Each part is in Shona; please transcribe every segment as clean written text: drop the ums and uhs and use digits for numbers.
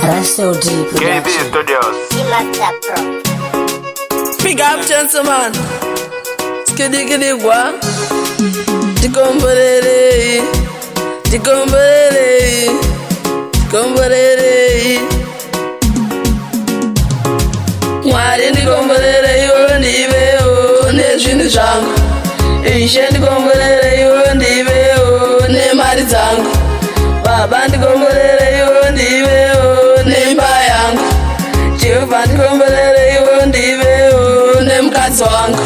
Russell D KB Production. Studios. Master Pro. Big up gentleman. Skiddy giddy gwa. Tikomberere. Tikomberere. Tikomberere. Mwari ndikomberere iwe ndivewo nezvinhu zvangu. Ishe ndikomberere iwe ndivewo nemari dzangu. Baba ndikomberere iwe ndivewo nemba yangu. Jehovha ndikomberere iwe ndivewo nemukadzi wangu.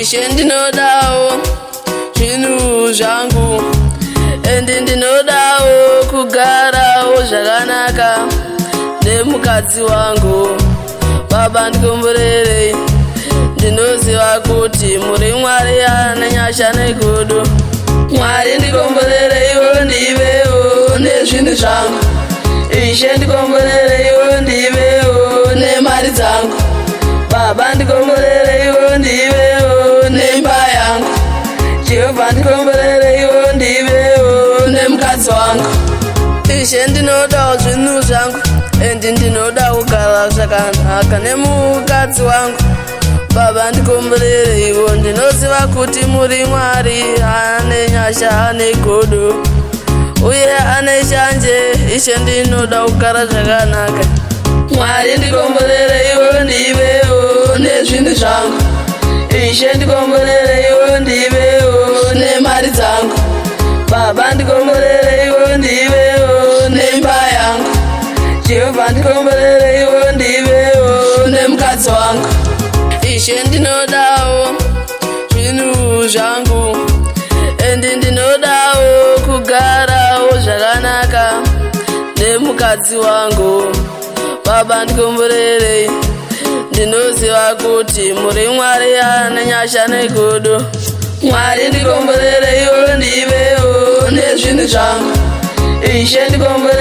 Ishe ndinodawo zvinhu zvangu, endi ndinodawo kugarawo zvakanaka nemukadzi wangu. Baba ndikomberere, ndinoziva kuti muri Mwari ane nyasha negodo. Mwari ndikomberere iwe ndivewo nezvinhu zvangu. Ishe ndikomberere iwe ndivewo nemari dzangu. Baba ndikomberere iwe ndivewo nemba yangu. Jehovha ndikomberere iwe ndivewo nemukadzi wangu. Ishe ndinodawo zvinhu zvangu, endi ndinoda kugara zvakanaka nemukadzi wangu. Baba ndikomberere iwe, ndinoziva kuti muri Mwari ane nyasha ane godo uye ane shanje. Ishe ndinoda kugara zvakanaka. Mwari ndikomberere iwe ndivewo nezvinhu zvangu. Ishe ndikomberere iwe ndivewo nemari dzangu. Baba ndikomberere iwe ndivewo nemba yangu. Jehovha ndikomberere iwe ndivewo nemukadzi wangu. Ishe ndinodawo zvinhu zvangu, endi ndinodawo kugarawo zvakanaka nemukadzi wangu. Baba ndikomberere, ndinoziva kuti muri Mwari ane nyasha negodo. Mwari ndikomberere iwe ndivewo nezvinhu zvangu. Ishe ndikomberere